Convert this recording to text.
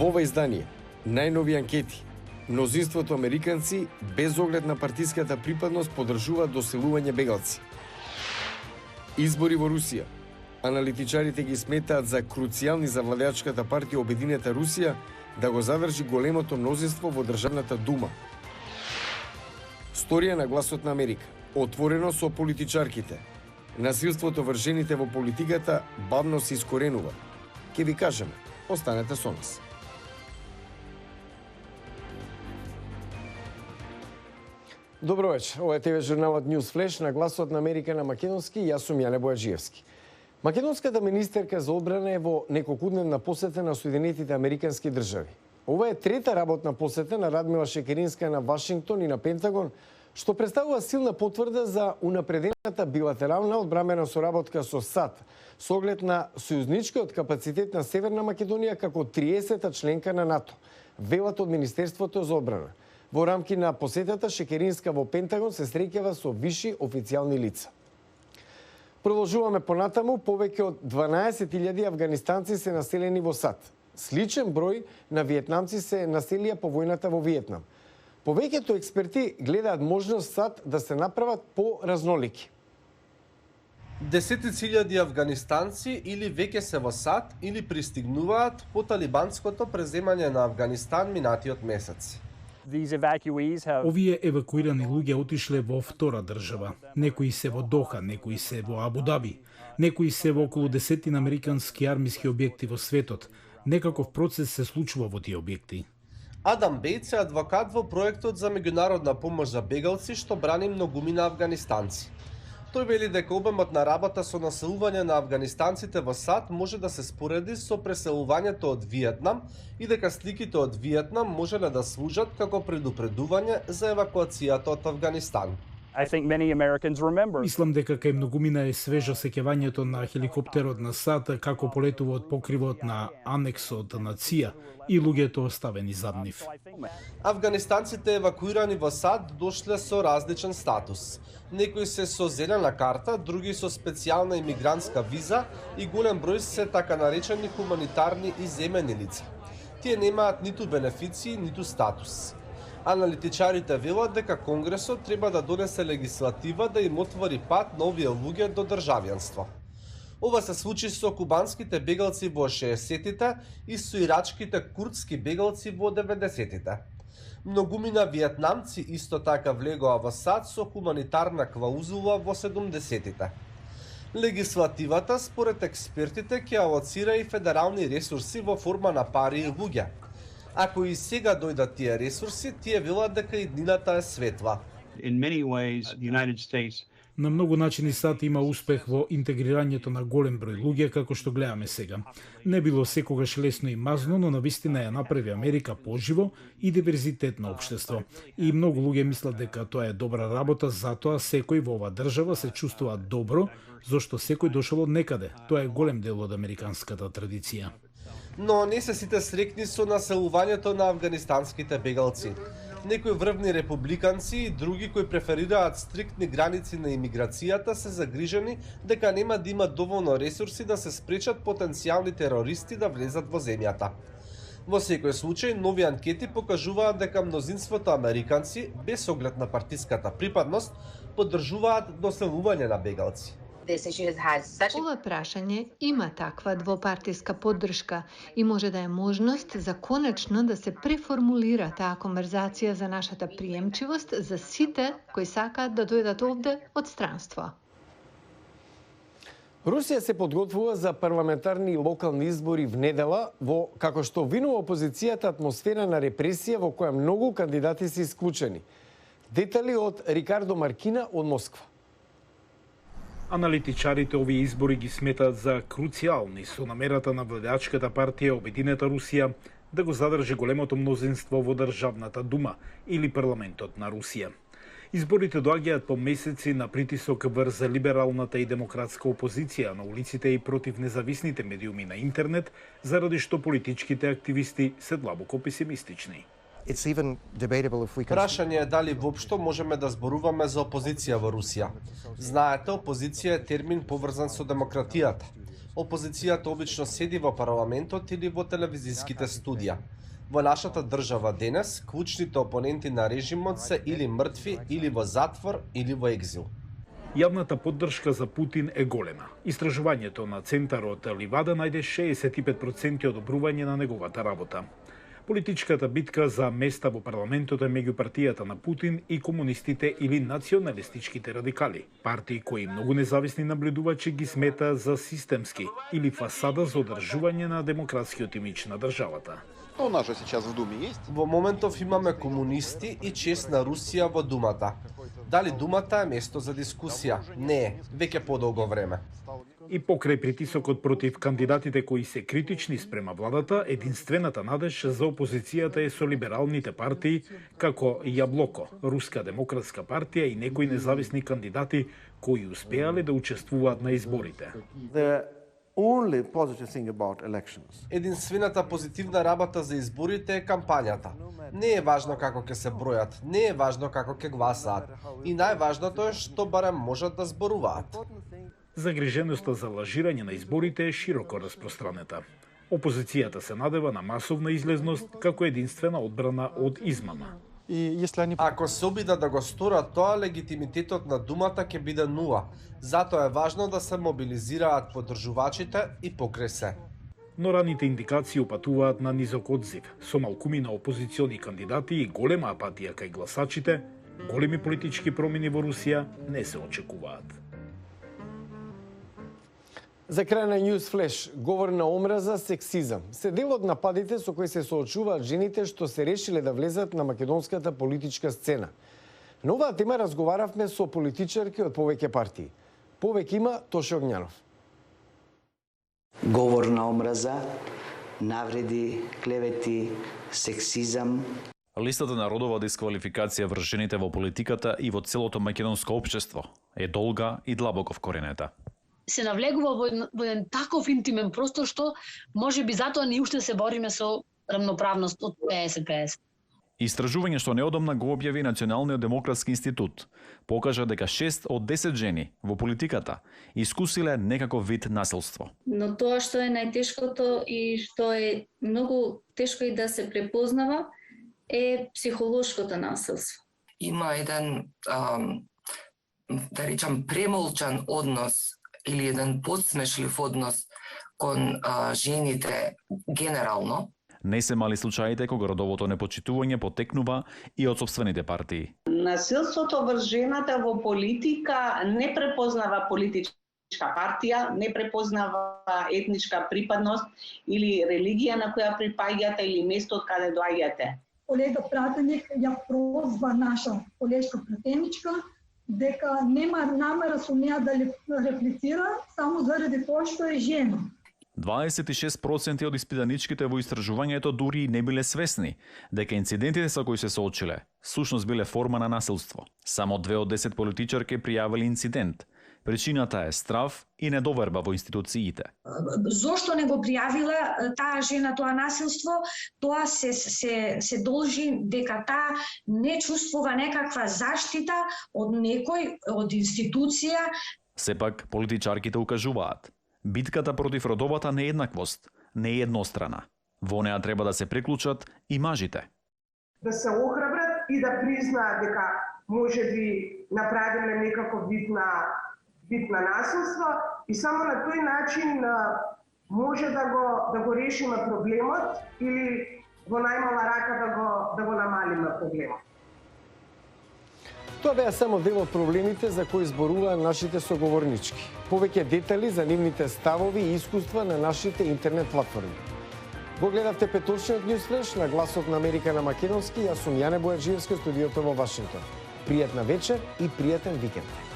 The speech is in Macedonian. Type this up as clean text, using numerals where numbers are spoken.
Во ова издание, најнови анкети, мнозинството американци, без оглед на партиската припадност, поддржуваат доселување бегалци. Избори во Русија. Аналитичарите ги сметаат за круцијални за владеачката партија Обединета Русија да го задржи големото мнозинство во државната дума. Сторија на гласот на Америка. Отворено со политичарките. Насилството врз жените во политиката бавно се искоренува. Ке ви кажеме, останете со нас. Добро вечер. Ова е ТВ журналот News Flash на гласот на Америка на македонски. Јас сум Јане Бојаджиевски. Македонската министерка за одбрана е во неколкудневна посета на Соединетите Американски држави. Ова е трета работна посета на Радмила Шекеринска на Вашингтон и на Пентагон, што представува силна потврда за унапредената билатерална одбрамена соработка со САД, со оглед на сојузничкиот капацитет на Северна Македонија како 30-та членка на НАТО, велат од Министерството за одбрана. Во рамки на посетата, Шекеринска во Пентагон се среќава со виши официјални лица. Продолжуваме понатаму, повеќе од 12.000 афганистанци се населени во САД. Сличен број на виетнамци се населија по војната во Виетнам. Повеќето експерти гледаат можност САД да се направат по-разнолики. Десетици илјади афганистанци или веќе се во САД или пристигнуваат по талибанското преземање на Афганистан минатиот месец. Овие евакуирани луѓе отишле во втора држава. Некои се во Доха, некои се во Абу Даби, некои се во околу 10 американски армиски објекти во светот. Некаков процес се случува во тие објекти. Адам Бејц е адвокат во проектот за меѓународна помош за бегалци што брани многумина афганистанци. Тој вели дека обемот на работа со населување на афганистанците во САД може да се спореди со преселувањето од Виетнам и дека сликите од Виетнам можеле да служат како предупредување за евакуацијата од Афганистан. Мислам дека кај многумина е свежо сеќавањето на хеликоптерот на САД како полетува од покривот на анексот на ЦИА и луѓето оставени зад нив. Афганистанците евакуирани во САД дошле со различен статус. Некои се со зелена карта, други со специјална имигрантска виза и голем број се така наречени хуманитарни и земени лица. Тие немаат ниту бенефиции, ниту статус. Аналитичарите велат дека Конгресот треба да донесе легислатива да им отвори пат на овие луѓе до државјанство. Ова се случи со кубанските бегалци во 60-тите и со ирачките курдски бегалци во 90-тите. Многумина виетнамци исто така влегоа во САД со хуманитарна клаузула во 70-тите. Легислативата, според експертите, ќе алоцира и федерални ресурси во форма на пари и луѓе. Ако и сега дојдат тие ресурси, тие велат дека иднината е светла. На многу начини САД има успех во интегрирањето на голем број луѓе, како што гледаме сега. Не било секогаш лесно и мазно, но навистина ја направи Америка поживо и диверзитетно општество. И многу луѓе мислат дека тоа е добра работа, затоа секој во оваа држава се чувствува добро, зашто секој дошол од некаде. Тоа е голем дел од американската традиција. Но не се сите срекни со населувањето на афганистанските бегалци. Некои врвни републиканци и други кои преферираат стриктни граници на имиграцијата се загрижени дека нема да имат доволно ресурси да се спречат потенцијални терористи да влезат во земјата. Во секој случај, нови анкети покажуваат дека мнозинството американци, без оглед на партиската припадност, поддржуваат доселување на бегалци. Ова прашање има таква двопартиска поддршка и може да е можност за конечно да се преформулира таа конверзација за нашата приемчивост за сите кои сакаат да дојдат овде од странство. Русија се подготвува за парламентарни и локални избори в недела во, како што винува опозицијата, атмосфера на репресија во која многу кандидати се исклучени. Детали од Рикардо Маркина од Москва. Аналитичарите овие избори ги сметаат за круцијални со намерата на владеачката партија Обединета Русија да го задржи големото мнозинство во државната дума или парламентот на Русија. Изборите доаѓаат по месеци на притисок врз либералната и демократска опозиција на улиците и против независните медиуми на интернет, заради што политичките активисти се длабоко песимистични. Прашање е дали воопшто можеме да зборуваме за опозиција во Русија. Знаете, опозиција е термин поврзан со демократијата. Опозицијата обично седи во парламентот или во телевизиските студија. Во нашата држава денес, клучните опоненти на режимот се или мртви, или во затвор, или во екзил. Јавната поддршка за Путин е голема. Истражувањето на центарот Ливада најде 65% одобрување на неговата работа. Политичката битка за места во парламентот е меѓу партијата на Путин и комунистите или националистичките радикали, партии кои многу независни наблюдувачи ги смета за системски или фасада за одржување на демократскиот имидж на државата. Что у нас же сейчас в Думе есть? Во моментов имаме комунисти и чест на Русија во Думата. Дали Думата е место за дискусија? Не е, веќе подолго време. И покрај притисокот против кандидатите кои се критични спрема владата, единствената надеж за опозицијата е со либералните партии, како Јаблоко, Руска демократска партија и некои независни кандидати кои успеале да учествуваат на изборите. Only positive thing about elections. Единствената позитивна работа за изборите е кампањата. Не е важно како ќе се бројат, не е важно како ќе гласаат. И најважното е што барем можат да зборуваат. Загриженоста за лажирање на изборите е широко распространета. Опозицијата се надева на масовна излезност како единствена одбрана од измама. Ако се обидат да го сторат тоа, легитимитетот на Думата ќе биде нула. Затоа е важно да се мобилизираат поддржувачите и покрај се. Но раните индикации упатуваат на низок одзив, со малкумина опозициони кандидати и голема апатија кај гласачите, големи политички промени во Русија не се очекуваат. За крај на News Flash, говор на омраза, сексизам. Се дел од нападите со кои се соочуваат жените што се решиле да влезат на македонската политичка сцена. На оваа тема разговаравме со политичарки од повеќе партии. Повеќе има Тоше Огњанов. Говор на омраза, навреди, клевети, сексизам. Листата на родова дисквалификација врз жените во политиката и во целото македонско општество е долга и длабоко вкоренета. Се навлегува во еден таков интимен простор што може би затоа ни уште се бориме со рамноправност од 50-50. Истражување што неодамна го објави Националниот демократски институт покажа дека 6 од 10 жени во политиката искусиле некаков вид насилство. Но тоа што е најтешкото и што е многу тешко и да се препознава е психолошкото насилство. Има еден да речам премолчан однос или еден подсмешлив однос кон жените генерално. Не се мали случаите кога родовото непочитување потекнува и од сопствените партии. Насилството врз жената во политика не препознава политичка партија, не препознава етничка припадност или религија на која припаѓате или место од каде доаѓате. Колега пратеник ја прозва наша колешка пратеничка дека нема намера со неа да реплицира само заради тоа што е жена. 26% од испитаничките во истражувањето дури не биле свесни дека инцидентите со кои се соочиле сушност биле форма на насилство. Само 2 од 10 политичарки пријавиле инцидент. Причината е страв и недоверба во институциите. Зошто не го пријавила таа жена тоа насилство? Тоа се должи дека таа не чувствува некаква заштита од некој, од институција. Сепак политичарките укажуваат: битката против родовата нееднаквост не е еднострана. Во неа треба да се приклучат и мажите. Да се охрабрат и да признаат дека може би направиле некаков вид на насилство и само на тој начин може да го решиме проблемот или во најмала рака да го намалиме проблемот. Тоа беа само дел од проблемите за кои зборуваа нашите соговорнички. Повеќе детали за нивните ставови и искуства на нашите интернет платформи. Го гледавте петочниот News Flash на Гласот на Америка на македонски. Јас сум Јане Бојаджиевски од студиото во Вашингтон. Пријатна вечер и пријатен викенд.